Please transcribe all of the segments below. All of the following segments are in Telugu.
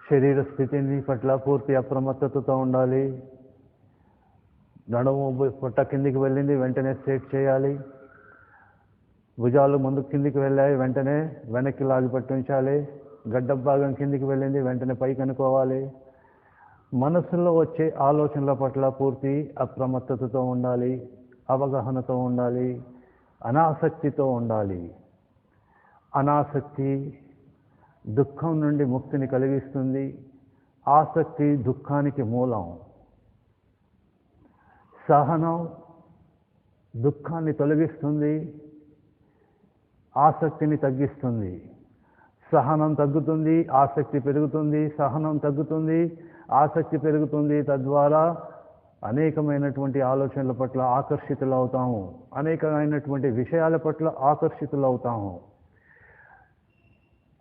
శరీర స్థితిని పట్ల పూర్తి అప్రమత్తతతో ఉండాలి. నడుము పొట్ట కిందికి వెళ్ళింది, వెంటనే స్ట్రేట్ చేయాలి. భుజాలు ముందుకు కిందికి వెళ్ళాయి, వెంటనే వెనక్కి లాగి పట్టించాలి. గడ్డ భాగం కిందికి వెళ్ళింది, వెంటనే పైకి అనుకోవాలి. మనసులో వచ్చే ఆలోచనల పట్ల పూర్తి అప్రమత్తతతో ఉండాలి, అవగాహనతో ఉండాలి, అనాసక్తితో ఉండాలి. అనాసక్తి దుఃఖం నుండి ముక్తిని కలిగిస్తుంది. ఆసక్తి దుఃఖానికి మూలం. సహనం దుఃఖాన్ని తొలగిస్తుంది, ఆసక్తిని తగ్గిస్తుంది. సహనం తగ్గుతుంది, ఆసక్తి పెరుగుతుంది. సహనం తగ్గుతుంది, ఆసక్తి పెరుగుతుంది. తద్వారా అనేకమైనటువంటి ఆలోచనల పట్ల ఆకర్షితులవుతాము, అనేకమైనటువంటి విషయాల పట్ల ఆకర్షితులవుతాము.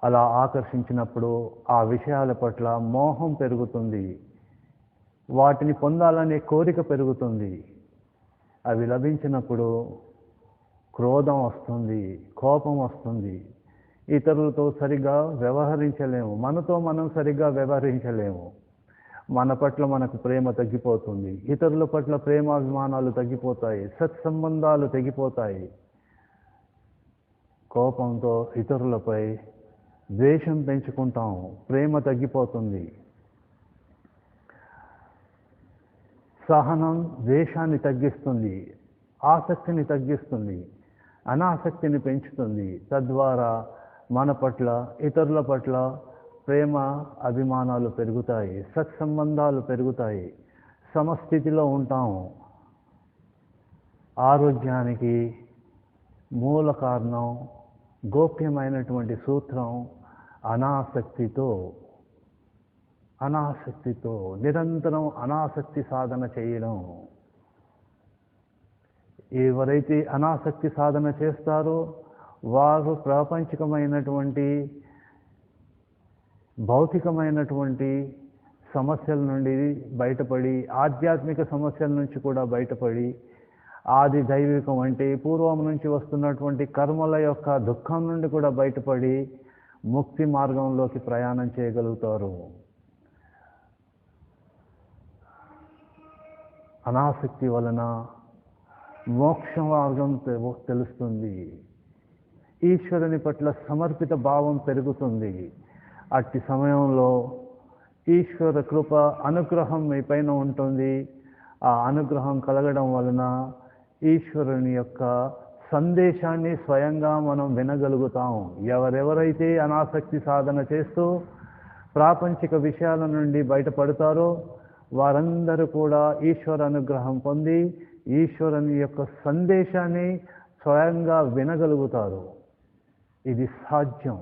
అలా ఆకర్షించినప్పుడు ఆ విషయాల పట్ల మోహం పెరుగుతుంది, వాటిని పొందాలనే కోరిక పెరుగుతుంది. అవి లభించినప్పుడు క్రోధం వస్తుంది, కోపం వస్తుంది. ఇతరులతో సరిగ్గా వ్యవహరించలేము, మనతో మనం సరిగ్గా వ్యవహరించలేము. మన పట్ల మనకు ప్రేమ తగ్గిపోతుంది, ఇతరుల పట్ల ప్రేమాభిమానాలు తగ్గిపోతాయి, సత్సంబంధాలు తెగిపోతాయి. కోపంతో ఇతరులపై ద్వేషం పెంచుకుంటాం, ప్రేమ తగ్గిపోతుంది. సహనం ద్వేషాన్ని తగ్గిస్తుంది, ఆసక్తిని తగ్గిస్తుంది, అనాసక్తిని పెంచుతుంది. తద్వారా మన పట్ల ఇతరుల పట్ల ప్రేమ అభిమానాలు పెరుగుతాయి, సత్సంబంధాలు పెరుగుతాయి, సమస్థితిలో ఉంటాము. ఆరోగ్యానికి మూల కారణం, గోప్యమైనటువంటి సూత్రం అనాసక్తితో నిరంతరం అనాసక్తి సాధన చేయడం. ఎవరైతే అనాసక్తి సాధన చేస్తారో వారు ప్రాపంచికమైనటువంటి భౌతికమైనటువంటి సమస్యల నుండి బయటపడి, ఆధ్యాత్మిక సమస్యల నుంచి కూడా బయటపడి, ఆది దైవికం అంటే పూర్వం నుంచి వస్తున్నటువంటి కర్మల యొక్క దుఃఖం నుండి కూడా బయటపడి ముక్తి మార్గంలోకి ప్రయాణం చేయగలుగుతారు. అనాసక్తి వలన మోక్ష మార్గం తెలుస్తుంది, ఈశ్వరుని పట్ల సమర్పిత భావం పెరుగుతుంది. అట్టి సమయంలో ఈశ్వర కృప అనుగ్రహం మీ పైన ఉంటుంది. ఆ అనుగ్రహం కలగడం వలన ఈశ్వరుని యొక్క సందేశాన్ని స్వయంగా మనం వినగలుగుతాం. ఎవరెవరైతే అనాసక్తి సాధన చేస్తూ ప్రాపంచిక విషయాల నుండి బయటపడతారో వారందరూ కూడా ఈశ్వర అనుగ్రహం పొంది ఈశ్వరుని యొక్క సందేశాన్ని స్వయంగా వినగలుగుతారు. ఇది సాధ్యం.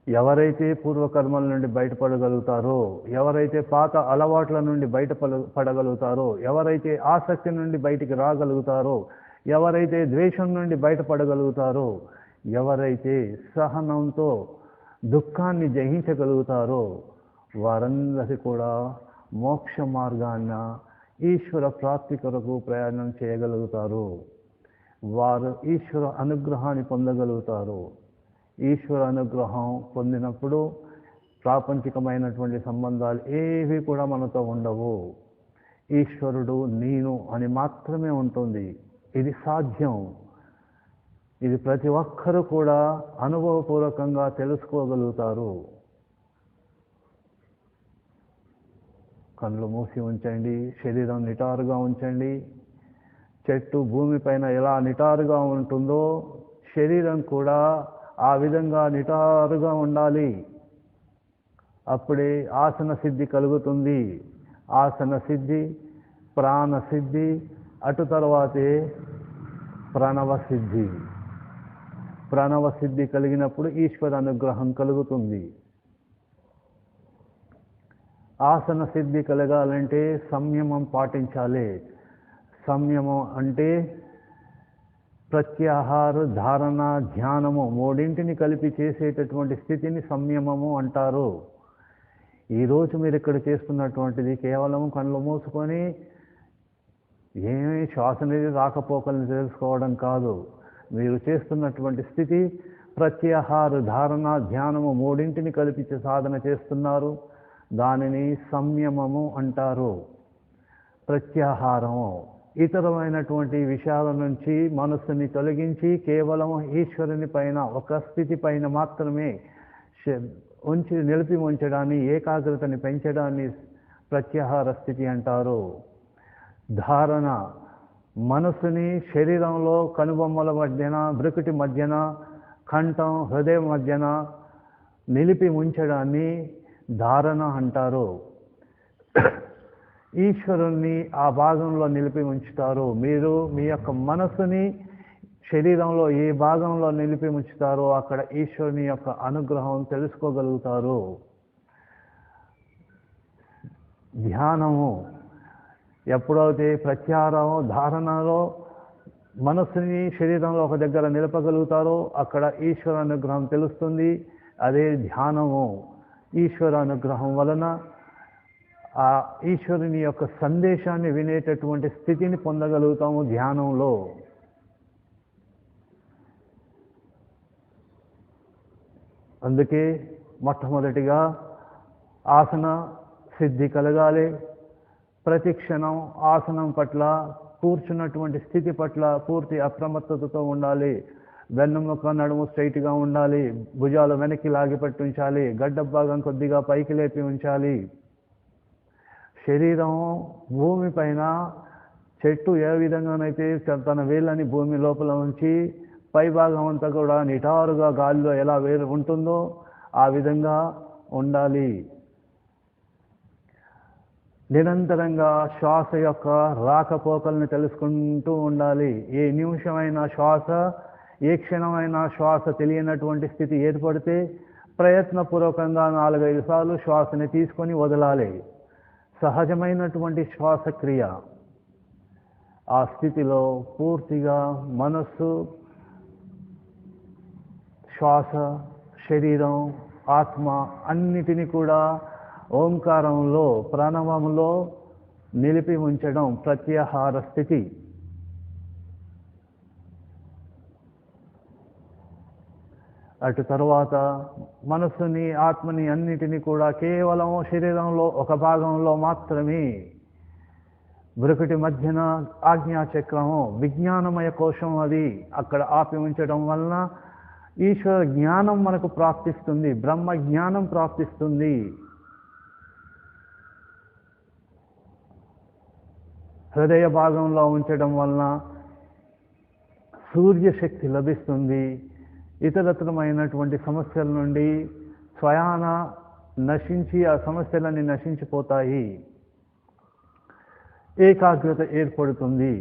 ఎవరైతే పూర్వకర్మల నుండి బయటపడగలుగుతారో, ఎవరైతే పాత అలవాట్ల నుండి బయటపడగలుగుతారో, ఎవరైతే ఆసక్తి నుండి బయటికి రాగలుగుతారో, ఎవరైతే ద్వేషం నుండి బయటపడగలుగుతారో, ఎవరైతే సహనంతో దుఃఖాన్ని జయించగలుగుతారో వారందరూ కూడా మోక్ష మార్గాన్న ఈశ్వర ప్రాప్తి కొరకు ప్రయాణం చేయగలుగుతారు. వారు ఈశ్వర అనుగ్రహాన్ని పొందగలుగుతారు. ఈశ్వర అనుగ్రహం పొందినప్పుడు ప్రాపంచికమైనటువంటి సంబంధాలు ఏవి కూడా మనతో ఉండవు. ఈశ్వరుడు నేను అని మాత్రమే ఉంటుంది. ఇది సాధ్యం. ఇది ప్రతి ఒక్కరూ కూడా అనుభవపూర్వకంగా తెలుసుకోగలుగుతారు. కళ్ళు మూసి ఉంచండి, శరీరం నిటారుగా ఉంచండి. చెట్టు భూమిపైన ఎలా నిటారుగా ఉంటుందో శరీరం కూడా ఆ విధంగా నిటారుగా ఉండాలి. అప్పుడే ఆసన సిద్ధి కలుగుతుంది. ఆసన సిద్ధి, ప్రాణ సిద్ధి, అటు తర్వాతే ప్రణవ సిద్ధి. ప్రణవ సిద్ధి కలిగినప్పుడు ఈశ్వర అనుగ్రహం కలుగుతుంది. ఆసన సిద్ధి కలగాలంటే సంయమం పాటించాలి. సంయమం అంటే ప్రత్యాహార, ధారణ, ధ్యానము మూడింటిని కలిపి చేసేటటువంటి స్థితిని సంయమము అంటారు. ఈరోజు మీరు ఇక్కడ చేస్తున్నటువంటిది కేవలం కళ్ళు మూసుకొని ఏమీ శ్వాస అనేది రాకపోకలను తెలుసుకోవడం కాదు. మీరు చేస్తున్నటువంటి స్థితి ప్రత్యాహార, ధారణ, ధ్యానము మూడింటిని కలిపి సాధన చేస్తున్నారు. దానిని సంయమము అంటారు. ప్రత్యాహారము ఇతరమైనటువంటి విషయాల నుంచి మనస్సుని తొలగించి కేవలం ఈశ్వరుని పైన, ఒక స్థితి పైన మాత్రమే నిలిపి ఉంచడాన్ని, ఏకాగ్రతని పెంచడాన్ని ప్రత్యాహార స్థితి అంటారు. ధారణ మనస్సుని శరీరంలో కనుబొమ్మల మధ్యన, బ్రుకుటి మధ్యన, కంఠం, హృదయం మధ్యన నిలిపి ఉంచడాన్ని ధారణ అంటారు. ఈశ్వరుణ్ణి ఆ భాగంలో నిలిపి ఉంచుతారు. మీరు మీ యొక్క మనస్సుని శరీరంలో ఏ భాగంలో నిలిపి ఉంచుతారో అక్కడ ఈశ్వరుని యొక్క అనుగ్రహం తెలుసుకోగలుగుతారు. ధ్యానము ఎప్పుడైతే ప్రత్యాహారం, ధారణలో మనస్సుని శరీరంలో ఒక దగ్గర నిలపగలుగుతారో అక్కడ ఈశ్వర అనుగ్రహం తెలుస్తుంది. అదే ధ్యానము. ఈశ్వర అనుగ్రహం వలన ఆ ఈశ్వరుని యొక్క సందేశాన్ని వినేటటువంటి స్థితిని పొందగలుగుతాము ధ్యానంలో. అందుకే మొట్టమొదటిగా ఆసన సిద్ధి కలగాలి. ప్రతి క్షణం ఆసనం పట్ల, కూర్చున్నటువంటి స్థితి పట్ల పూర్తి అప్రమత్తతతో ఉండాలి. వెన్నుముక, నడుము స్ట్రైట్గా ఉండాలి. భుజాలు వెనక్కి లాగి పట్టి ఉంచాలి. గడ్డ భాగం కొద్దిగా పైకి లేపి ఉంచాలి. శరీరం భూమి పైన, చెట్టు ఏ విధంగానైతే తన వేళ్ళని భూమి లోపల ఉంచి పై భాగం అంతా కూడా నిటారుగా గాలిలో ఎలా వేరు ఉంటుందో ఆ విధంగా ఉండాలి. నిరంతరంగా శ్వాస యొక్క రాకపోకల్ని తెలుసుకుంటూ ఉండాలి. ఏ నిమిషమైనా శ్వాస, ఏ క్షణమైనా శ్వాస తెలియనటువంటి స్థితి ఏర్పడితే ప్రయత్నపూర్వకంగా 4-5 సార్లు శ్వాసని తీసుకొని వదలాలి. సహజమైనటువంటి శ్వాసక్రియ. ఆ స్థితిలో పూర్తిగా మనస్సు, శ్వాస, శరీరం, ఆత్మ అన్నిటినీ కూడా ఓంకారంలో, ప్రణవంలో నిలిపి ఉంచడం ప్రత్యాహార స్థితి. అటు తర్వాత మనస్సుని, ఆత్మని అన్నిటినీ కూడా కేవలం శరీరంలో ఒక భాగంలో మాత్రమే, బ్రుకుటి మధ్యన ఆజ్ఞాచక్రము, విజ్ఞానమయ కోశం, అది అక్కడ ఆపి ఉంచడం వలన ఈశ్వర జ్ఞానం మనకు ప్రాప్తిస్తుంది, బ్రహ్మ జ్ఞానం ప్రాప్తిస్తుంది. హృదయ భాగంలో ఉంచడం వలన సూర్యశక్తి లభిస్తుంది. ఇతరత్రమైనటువంటి సమస్యల నుండి స్వయాన నశించి ఆ సమస్యలన్నీ నశించిపోతాయి. ఏకాగ్రత ఏర్పడుతుంది.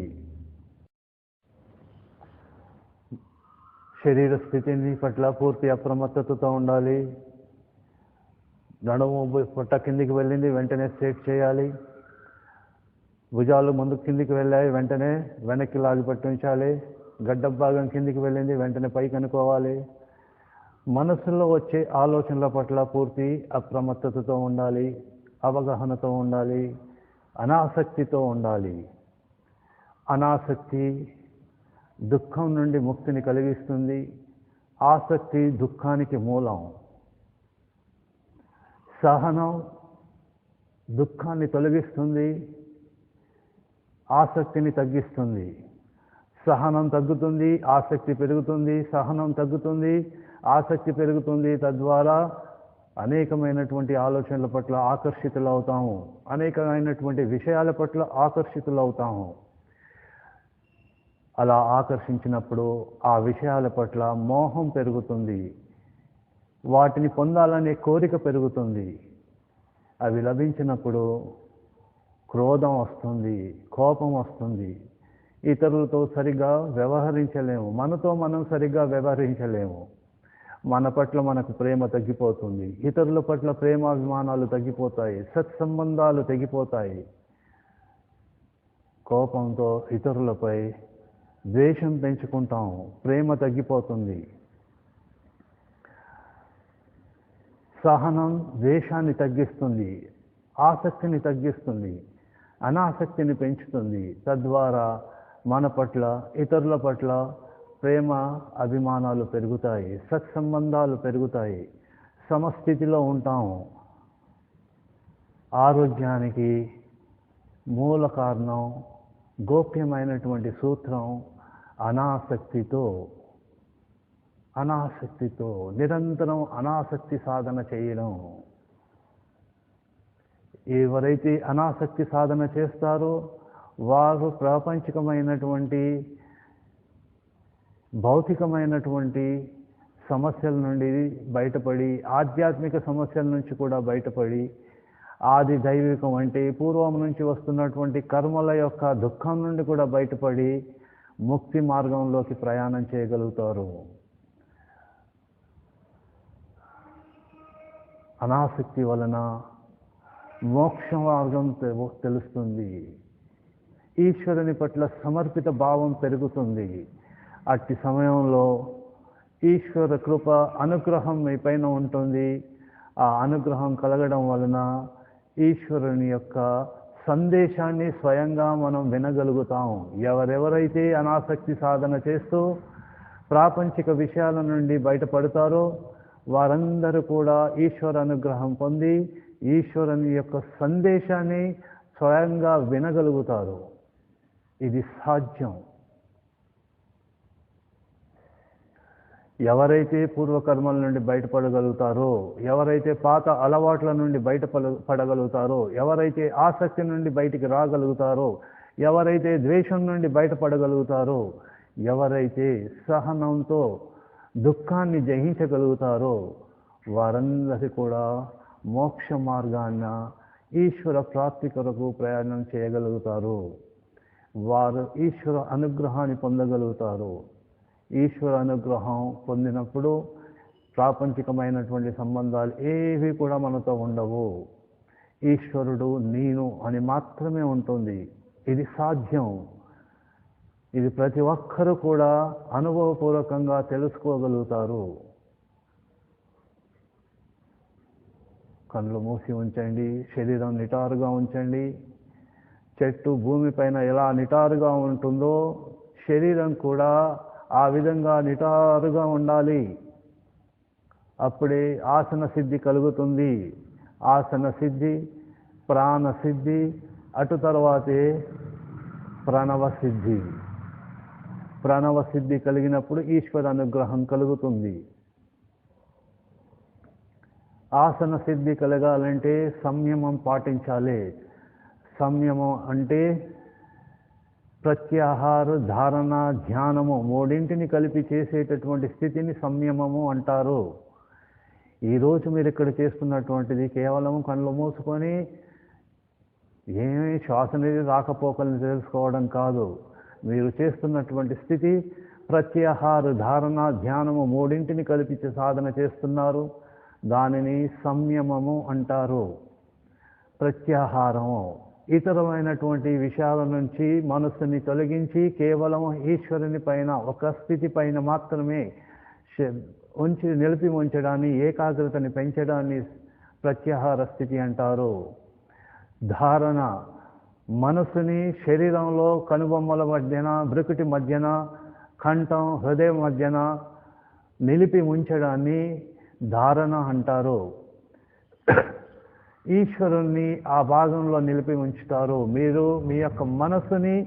శరీర స్థితిని పట్ల పూర్తి అప్రమత్తతతో ఉండాలి. నడుము పొట్ట కిందికి వెళ్ళింది, వెంటనే స్ట్రేట్ చేయాలి. భుజాలు ముందుకు కిందికి వెళ్ళాయి, వెంటనే వెనక్కి లాగి పట్టి ఉంచాలి. గడ్డ భాగం కిందికి వెళ్ళింది, వెంటనే పైకి అనుకోవాలి. మనస్సులో వచ్చే ఆలోచనల పట్ల పూర్తి అప్రమత్తతతో ఉండాలి, అవగాహనతో ఉండాలి, అనాసక్తితో ఉండాలి. అనాసక్తి దుఃఖం నుండి ముక్తిని కలిగిస్తుంది. ఆసక్తి దుఃఖానికి మూలం. సహనం దుఃఖాన్ని తొలగిస్తుంది, ఆసక్తిని తగ్గిస్తుంది. సహనం తగ్గుతుంది, ఆసక్తి పెరుగుతుంది. సహనం తగ్గుతుంది, ఆసక్తి పెరుగుతుంది. తద్వారా అనేకమైనటువంటి ఆలోచనల పట్ల ఆకర్షితులవుతాము, అనేకమైనటువంటి విషయాల పట్ల ఆకర్షితులవుతాము. అలా ఆకర్షించినప్పుడు ఆ విషయాల పట్ల మోహం పెరుగుతుంది, వాటిని పొందాలనే కోరిక పెరుగుతుంది. అవి లభించినప్పుడు క్రోధం వస్తుంది, కోపం వస్తుంది. ఇతరులతో సరిగ్గా వ్యవహరించలేము, మనతో మనం సరిగ్గా వ్యవహరించలేము. మన పట్ల మనకు ప్రేమ తగ్గిపోతుంది, ఇతరుల పట్ల ప్రేమాభిమానాలు తగ్గిపోతాయి, సత్సంబంధాలు తెగిపోతాయి. కోపంతో ఇతరులపై ద్వేషం పెంచుకుంటాం, ప్రేమ తగ్గిపోతుంది. సహనం ద్వేషాన్ని తగ్గిస్తుంది, ఆసక్తిని తగ్గిస్తుంది, అనాసక్తిని పెంచుతుంది. తద్వారా మన పట్ల, ఇతరుల పట్ల ప్రేమ అభిమానాలు పెరుగుతాయి, సత్సంబంధాలు పెరుగుతాయి, సమస్థితిలో ఉంటాం. ఆరోగ్యానికి మూల కారణం, గోప్యమైనటువంటి సూత్రం అనాసక్తితో నిరంతరం అనాసక్తి సాధన చేయడం. ఎవరైతే అనాసక్తి సాధన చేస్తారో వారు ప్రాపంచికమైనటువంటి భౌతికమైనటువంటి సమస్యల నుండి బయటపడి, ఆధ్యాత్మిక సమస్యల నుంచి కూడా బయటపడి, ఆది దైవికం అంటే పూర్వం నుంచి వస్తున్నటువంటి కర్మల యొక్క దుఃఖం నుండి కూడా బయటపడి ముక్తి మార్గంలోకి ప్రయాణం చేయగలుగుతారు. అనాసక్తి వలన మోక్ష మార్గం తెలుస్తుంది, ఈశ్వరుని పట్ల సమర్పిత భావం పెరుగుతుంది. అట్టి సమయంలో ఈశ్వర కృప అనుగ్రహం మీ పైన ఉంటుంది. ఆ అనుగ్రహం కలగడం వలన ఈశ్వరుని యొక్క సందేశాన్ని స్వయంగా మనం వినగలుగుతాం. ఎవరెవరైతే అనాసక్తి సాధన చేస్తూ ప్రాపంచిక విషయాల నుండి బయటపడతారో వారందరూ కూడా ఈశ్వర అనుగ్రహం పొంది ఈశ్వరుని యొక్క సందేశాన్ని స్వయంగా వినగలుగుతారు. ఇది సాధ్యం. ఎవరైతే పూర్వకర్మల నుండి బయటపడగలుగుతారో, ఎవరైతే పాత అలవాట్ల నుండి బయటపడగలుగుతారో, ఎవరైతే ఆసక్తి నుండి బయటికి రాగలుగుతారో, ఎవరైతే ద్వేషం నుండి బయటపడగలుగుతారో, ఎవరైతే సహనంతో దుఃఖాన్ని జయించగలుగుతారో వారందరి కూడా మోక్ష మార్గాన్న ఈశ్వర ప్రాప్తి కొరకు ప్రయాణం చేయగలుగుతారు. వారు ఈశ్వర అనుగ్రహాన్ని పొందగలుగుతారు. ఈశ్వర అనుగ్రహం పొందినప్పుడు ప్రాపంచికమైనటువంటి సంబంధాలు ఏవి కూడా మనతో ఉండవు. ఈశ్వరుడు నేను అని మాత్రమే ఉంటుంది. ఇది సాధ్యం. ఇది ప్రతి ఒక్కరూ కూడా అనుభవపూర్వకంగా తెలుసుకోగలుగుతారు. కళ్ళు మూసి ఉంచండి, శరీరం నిటారుగా ఉంచండి. చెట్టు భూమిపైన ఎలా నిటారుగా ఉంటుందో శరీరం కూడా ఆ విధంగా నిటారుగా ఉండాలి. అప్పుడే ఆసన సిద్ధి కలుగుతుంది. ఆసన సిద్ధి, ప్రాణ సిద్ధి, అటు తర్వాతే ప్రణవ సిద్ధి. ప్రణవ సిద్ధి కలిగినప్పుడు ఈశ్వర అనుగ్రహం కలుగుతుంది. ఆసన సిద్ధి కలగాలంటే సంయమం పాటించాలి. సంయమం అంటే ప్రత్యాహార, ధారణ, ధ్యానము మూడింటిని కలిపి చేసేటటువంటి స్థితిని సంయమము అంటారు. ఈరోజు మీరు ఇక్కడ చేస్తున్నటువంటిది కేవలం కళ్ళు మూసుకొని ఏమీ శ్వాస అనేది రాకపోకలను తెలుసుకోవడం కాదు. మీరు చేస్తున్నటువంటి స్థితి ప్రత్యాహార, ధారణ, ధ్యానము మూడింటిని కలిపి సాధన చేస్తున్నారు. దానిని సంయమము అంటారు. ప్రత్యాహారము ఇతరమైనటువంటి విషయాల నుంచి మనస్సుని తొలగించి కేవలం ఈశ్వరుని పైన ఒక స్థితి పైన మాత్రమే నిలిపి ఉంచడాన్ని, ఏకాగ్రతని పెంచడాన్ని ప్రత్యాహార స్థితి అంటారు. ధారణ మనస్సుని శరీరంలో కనుబొమ్మల మధ్యన, బ్రుకుటి మధ్యన, కంఠం, హృదయం మధ్యన నిలిపి ఉంచడాన్ని ధారణ అంటారు. ఈశ్వరుణ్ణి ఆ భాగంలో నిలిపి ఉంచుతారు. మీరు మీ యొక్క మనస్సుని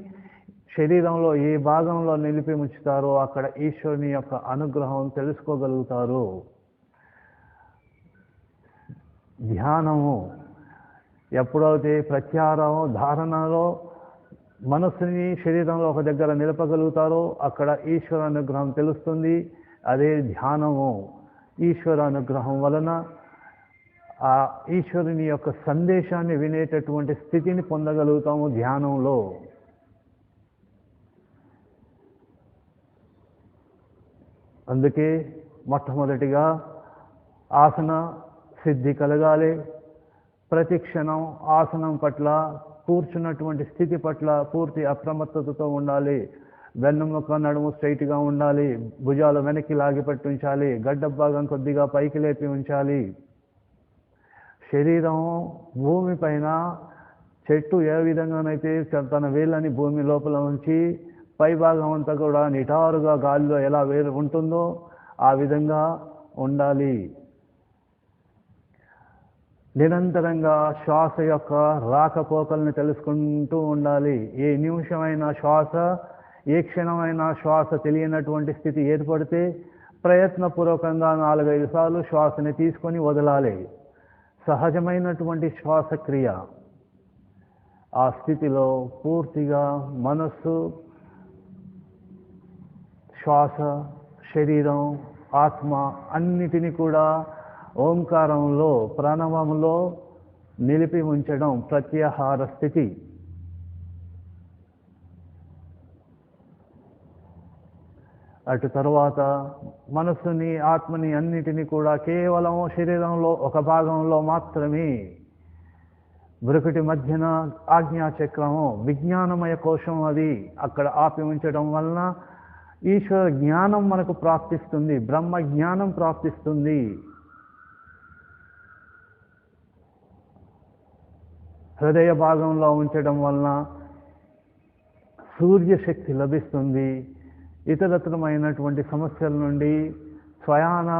శరీరంలో ఏ భాగంలో నిలిపి ఉంచుతారో అక్కడ ఈశ్వరుని యొక్క అనుగ్రహం తెలుసుకోగలుగుతారు. ధ్యానము ఎప్పుడైతే ప్రత్యాహారము, ధారణలో మనస్సుని శరీరంలో ఒక దగ్గర నిలపగలుగుతారో అక్కడ ఈశ్వర అనుగ్రహం తెలుస్తుంది. అదే ధ్యానము. ఈశ్వర అనుగ్రహం వలన ఆ ఈశ్వరుని యొక్క సందేశాన్ని వినేటటువంటి స్థితిని పొందగలుగుతాము ధ్యానంలో. అందుకే మొట్టమొదటిగా ఆసన సిద్ధి కలగాలి. ప్రతి క్షణం ఆసనం పట్ల, కూర్చున్నటువంటి స్థితి పట్ల పూర్తి అప్రమత్తతతో ఉండాలి. వెన్నుముక, నడుము స్ట్రైట్గా ఉండాలి. భుజాలు వెనక్కి లాగి పట్టి ఉంచాలి. గడ్డ భాగం కొద్దిగా పైకి లేపి ఉంచాలి. శరీరం భూమి పైన చెట్టు ఏ విధంగానైతే తన వేళ్ళని భూమి లోపల ఉంచి పై భాగం అంతా కూడా నిటారుగా గాలిలో ఎలా వేరు ఉంటుందో ఆ విధంగా ఉండాలి. నిరంతరంగా శ్వాస యొక్క రాకపోకల్ని తెలుసుకుంటూ ఉండాలి. ఏ నిమిషమైన శ్వాస, ఏ క్షణమైన శ్వాస తెలియనటువంటి స్థితి ఏర్పడితే ప్రయత్నపూర్వకంగా 4-5 సార్లు శ్వాసని తీసుకొని వదలాలి. సహజమైనటువంటి శ్వాసక్రియ. ఆ స్థితిలో పూర్తిగా మనస్సు, శ్వాస, శరీరం, ఆత్మ అన్నిటినీ కూడా ఓంకారంలో, ప్రణవంలో నిలిపి ఉంచడం ప్రత్యాహార స్థితి. అటు తరువాత మనస్సుని, ఆత్మని అన్నిటినీ కూడా కేవలం శరీరంలో ఒక భాగంలో మాత్రమే, బ్రుకుటి మధ్యన ఆజ్ఞాచక్రము, విజ్ఞానమయ కోశం అది అక్కడ ఆపి ఉంచడం వలన ఈశ్వర జ్ఞానం మనకు ప్రాప్తిస్తుంది, బ్రహ్మ జ్ఞానం ప్రాప్తిస్తుంది. హృదయ భాగంలో ఉంచడం వలన సూర్యశక్తి లభిస్తుంది. ఇతరత్రమైనటువంటి సమస్యల నుండి స్వయాన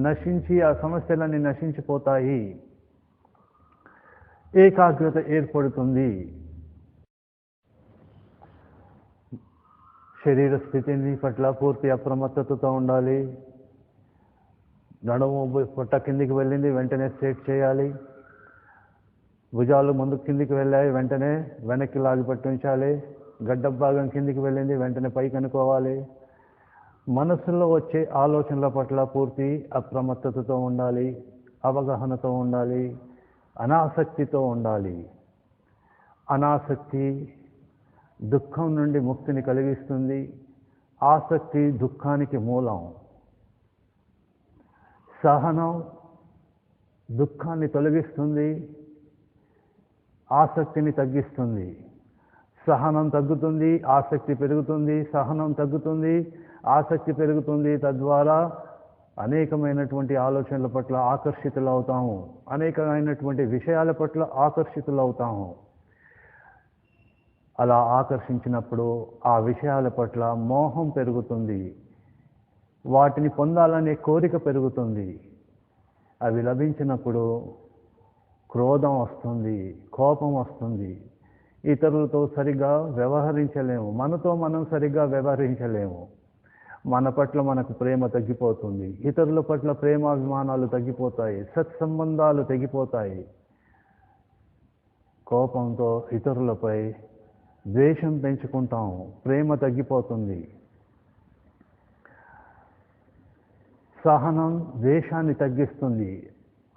నశించి ఆ సమస్యలన్నీ నశించిపోతాయి. ఏకాగ్రత ఏర్పడుతుంది. శరీర స్థితిని పట్ల పూర్తి అప్రమత్తతతో ఉండాలి. నడుము పొట్ట కిందికి వెళ్ళింది, వెంటనే స్ట్రేట్ చేయాలి. భుజాలు ముందుకు కిందికి వెళ్ళాయి, వెంటనే వెనక్కి లాగి పట్టించాలి. గడ్డ భాగం కిందికి వెళ్ళింది, వెంటనే పైకి అనుకోవాలి. మనస్సులో వచ్చే ఆలోచనల పట్ల పూర్తి అప్రమత్తతతో ఉండాలి, అవగాహనతో ఉండాలి, అనాసక్తితో ఉండాలి. అనాసక్తి దుఃఖం నుండి ముక్తిని కలిగిస్తుంది. ఆసక్తి దుఃఖానికి మూలం. సహనం దుఃఖాన్ని తొలగిస్తుంది, ఆసక్తిని తగ్గిస్తుంది. సహనం తగ్గుతుంది, ఆసక్తి పెరుగుతుంది. సహనం తగ్గుతుంది, ఆసక్తి పెరుగుతుంది. తద్వారా అనేకమైనటువంటి ఆలోచనల పట్ల ఆకర్షితులవుతాము, అనేకమైనటువంటి విషయాల పట్ల ఆకర్షితులవుతాము. అలా ఆకర్షించినప్పుడు ఆ విషయాల పట్ల మోహం పెరుగుతుంది, వాటిని పొందాలనే కోరిక పెరుగుతుంది. అవి లభించినప్పుడు క్రోధం వస్తుంది, కోపం వస్తుంది. ఇతరులతో సరిగ్గా వ్యవహరించలేము, మనతో మనం సరిగ్గా వ్యవహరించలేము. మన పట్ల మనకు ప్రేమ తగ్గిపోతుంది, ఇతరుల పట్ల ప్రేమాభిమానాలు తగ్గిపోతాయి, సత్సంబంధాలు తగ్గిపోతాయి. కోపంతో ఇతరులపై ద్వేషం పెంచుకుంటాము, ప్రేమ తగ్గిపోతుంది. సహనం ద్వేషాన్ని తగ్గిస్తుంది,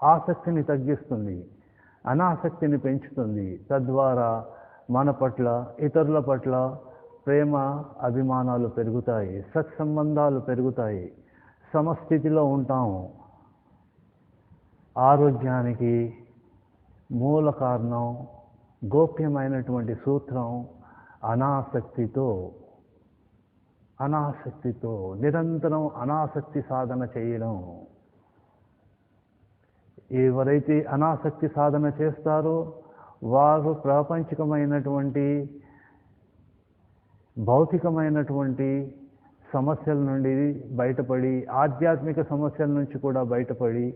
ఆసక్తిని తగ్గిస్తుంది, అనాసక్తిని పెంచుతుంది. తద్వారా మన పట్ల, ఇతరుల పట్ల ప్రేమ అభిమానాలు పెరుగుతాయి, సత్సంబంధాలు పెరుగుతాయి, సమస్థితిలో ఉంటాము. ఆరోగ్యానికి మూల కారణం, గోప్యమైనటువంటి సూత్రం అనాసక్తితో నిరంతరం అనాసక్తి సాధన చేయడం. ఎవరైతే అనాసక్తి సాధన చేస్తారో వారు ప్రాపంచికమైనటువంటి, భౌతికమైనటువంటి సమస్యల నుండి బయటపడి, ఆధ్యాత్మిక సమస్యల నుంచి కూడా బయటపడి,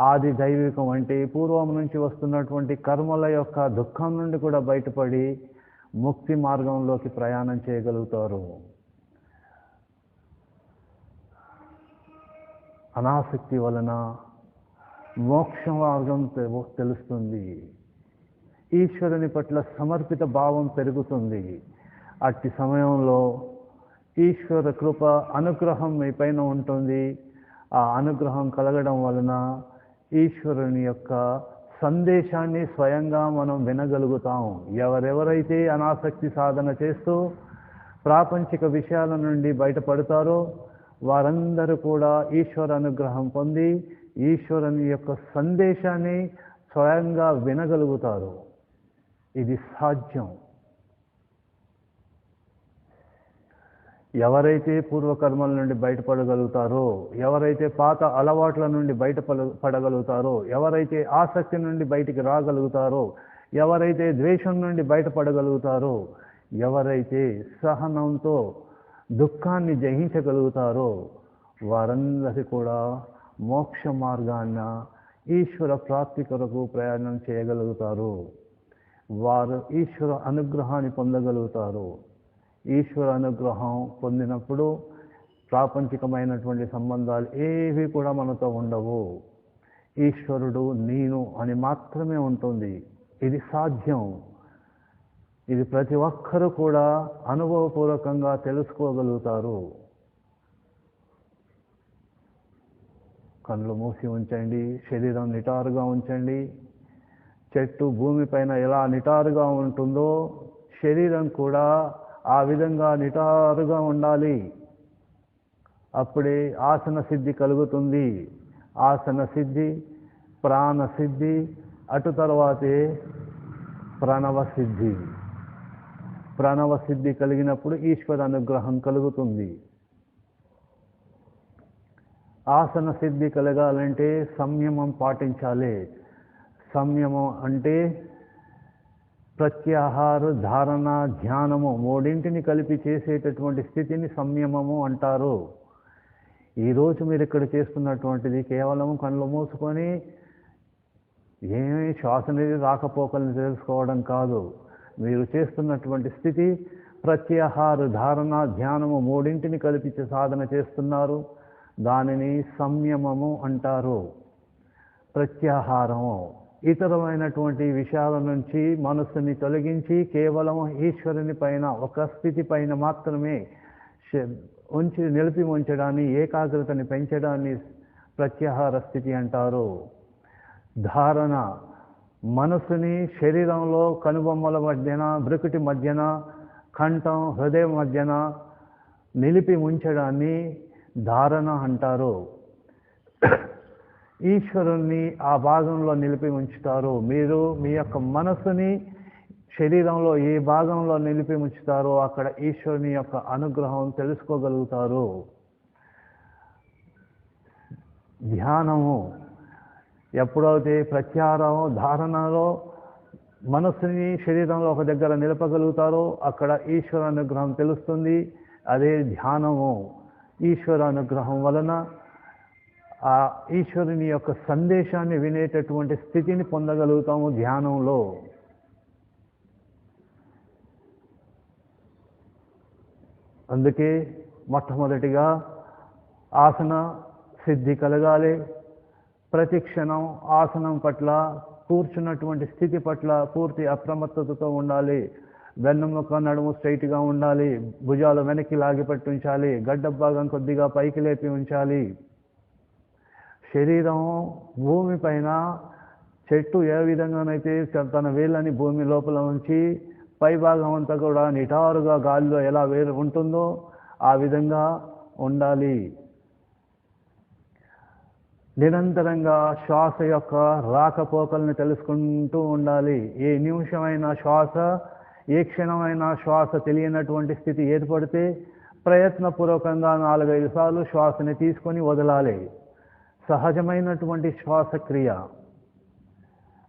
ఆది దైవికం అంటే పూర్వం నుంచి వస్తున్నటువంటి కర్మల యొక్క దుఃఖం నుండి కూడా బయటపడి ముక్తి మార్గంలోకి ప్రయాణం చేయగలుగుతారు. అనాసక్తి వలన మోక్ష మార్గం తెలుస్తుంది. ఈశ్వరుని పట్ల సమర్పిత భావం పెరుగుతుంది. అట్టి సమయంలో ఈశ్వర కృప, అనుగ్రహం మీ పైన ఉంటుంది. ఆ అనుగ్రహం కలగడం వలన ఈశ్వరుని యొక్క సందేశాన్ని స్వయంగా మనం వినగలుగుతాం. ఎవరెవరైతే అనాసక్తి సాధన చేస్తూ ప్రాపంచిక విషయాల నుండి బయటపడతారో వారందరూ కూడా ఈశ్వర అనుగ్రహం పొంది ఈశ్వరుని యొక్క సందేశాన్ని స్వయంగా వినగలుగుతారు. ఇది సాధ్యం. ఎవరైతే పూర్వకర్మల నుండి బయటపడగలుగుతారో, ఎవరైతే పాత అలవాట్ల నుండి బయటపడగలుగుతారో, ఎవరైతే ఆసక్తి నుండి బయటికి రాగలుగుతారో, ఎవరైతే ద్వేషం నుండి బయటపడగలుగుతారో, ఎవరైతే సహనంతో దుఃఖాన్ని జయించగలుగుతారో వారందరి కూడా మోక్ష మార్గాన్న ఈశ్వర ప్రాప్తి కొరకు ప్రయాణం చేయగలుగుతారు. వారు ఈశ్వర అనుగ్రహాన్ని పొందగలుగుతారు. ఈశ్వర అనుగ్రహం పొందినప్పుడు ప్రాపంచికమైనటువంటి సంబంధాలు ఏవి కూడా మనతో ఉండవు. ఈశ్వరుడు నేను అని మాత్రమే ఉంటుంది. ఇది సాధ్యం. ఇది ప్రతి ఒక్కరూ కూడా అనుభవపూర్వకంగా తెలుసుకోగలుగుతారు. కళ్ళు మూసి ఉంచండి, శరీరం నిటారుగా ఉంచండి. చెట్టు భూమిపైన ఎలా నిటారుగా ఉంటుందో శరీరం కూడా ఆ విధంగా నిటారుగా ఉండాలి. అప్పుడే ఆసన సిద్ధి కలుగుతుంది. ఆసన సిద్ధి, ప్రాణ సిద్ధి, అటు తర్వాతే ప్రణవ సిద్ధి. ప్రణవ సిద్ధి కలిగినప్పుడు ఈశ్వర అనుగ్రహం కలుగుతుంది. ఆసన సిద్ధి కలగాలంటే సంయమం పాటించాలి. సంయమం అంటే ప్రత్యాహార, ధారణ, ధ్యానము మూడింటిని కలిపి చేసేటటువంటి స్థితిని సంయమము అంటారు. ఈరోజు మీరు ఇక్కడ చేస్తున్నటువంటిది కేవలం కళ్ళు మూసుకొని ఏమీ శ్వాస అనేది రాకపోకల్ని తెలుసుకోవడం కాదు. మీరు చేస్తున్నటువంటి స్థితి ప్రత్యాహార, ధారణ, ధ్యానము మూడింటిని కలిపి సాధన చేస్తున్నారు. దానిని సంయమము అంటారు. ప్రత్యాహారము ఇతరమైనటువంటి విషయాల నుంచి మనస్సుని తొలగించి కేవలం ఈశ్వరుని పైన ఒక స్థితి పైన మాత్రమే నిలిపి ఉంచడాన్ని, ఏకాగ్రతని పెంచడాన్ని ప్రత్యాహార స్థితి అంటారు. ధారణ మనస్సుని శరీరంలో కనుబొమ్మల మధ్యన, బ్రుకుటి మధ్యన, కంఠం, హృదయం మధ్యన నిలిపి ఉంచడాన్ని ధారణ అంటారు. ఈశ్వరుణ్ణి ఆ భాగంలో నిలిపి ఉంచుతారు. మీరు మీ యొక్క మనస్సుని శరీరంలో ఏ భాగంలో నిలిపి ఉంచుతారో అక్కడ ఈశ్వరుని యొక్క అనుగ్రహం తెలుసుకోగలుగుతారు. ధ్యానము ఎప్పుడైతే ప్రత్యాహారం, ధారణలో మనస్సుని శరీరంలో ఒక దగ్గర నిలపగలుగుతారో అక్కడ ఈశ్వర అనుగ్రహం తెలుస్తుంది. అదే ధ్యానము. ఈశ్వర అనుగ్రహం వలన ఆ ఈశ్వరుని యొక్క సందేశాన్ని వినేటటువంటి స్థితిని పొందగలుగుతాము ధ్యానంలో. అందుకే మొట్టమొదటిగా ఆసన సిద్ధి కలగాలి. ప్రతి క్షణం ఆసనం పట్ల, కూర్చున్నటువంటి స్థితి పట్ల పూర్తి అప్రమత్తతతో ఉండాలి. వెన్నెముక, నడుము స్ట్రైట్గా ఉండాలి. భుజాలు వెనక్కి లాగి పట్టి ఉంచాలి. గడ్డ భాగం కొద్దిగా పైకి లేపి ఉంచాలి. శరీరం భూమి పైన చెట్టు ఏ విధంగానైతే తన వేళ్ళని భూమి లోపల ఉంచి పై భాగం అంతా కూడా నిటారుగా గాలిలో ఎలా వేరు ఉంటుందో ఆ విధంగా ఉండాలి. నిరంతరంగా శ్వాస యొక్క రాకపోకల్ని తెలుసుకుంటూ ఉండాలి. ఏ నిమిషమైనా శ్వాస, ఏ క్షణమైనా శ్వాస తెలియనటువంటి స్థితి ఏర్పడితే ప్రయత్నపూర్వకంగా 4-5 సార్లు శ్వాసని తీసుకొని వదలాలి. సహజమైనటువంటి శ్వాసక్రియ.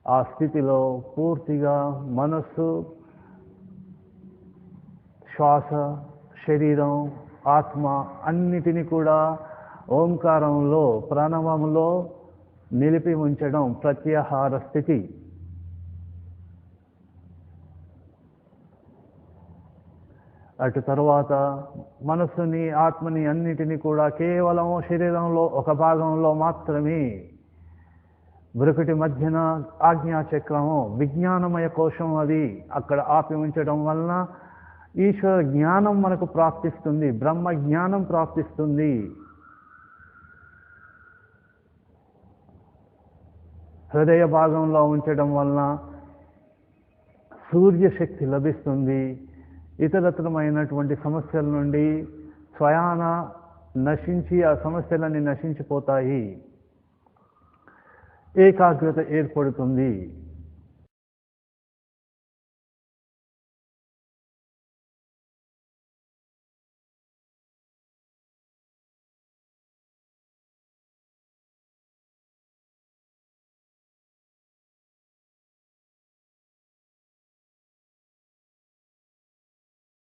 ఆ స్థితిలో పూర్తిగా మనస్సు, శ్వాస, శరీరం, ఆత్మ అన్నిటినీ కూడా ఓంకారంలో, ప్రణవంలో నిలిపి ఉంచడం ప్రత్యాహార స్థితి. అటు తర్వాత మనస్సుని, ఆత్మని అన్నిటినీ కూడా కేవలం శరీరంలో ఒక భాగంలో మాత్రమే, బ్రుకుటి మధ్యన ఆజ్ఞాచక్రము, విజ్ఞానమయ కోశం అది అక్కడ ఆపి ఉంచడం వలన ఈశ్వర జ్ఞానం మనకు ప్రాప్తిస్తుంది. బ్రహ్మ జ్ఞానం ప్రాప్తిస్తుంది. హృదయ భాగంలో ఉంచడం వలన సూర్యశక్తి లభిస్తుంది. ఇతరత్రమైనటువంటి సమస్యల నుండి స్వయాన నశించి ఆ సమస్యలన్నీ నశించిపోతాయి. ఏకాగ్రత ఏర్పడుతుంది.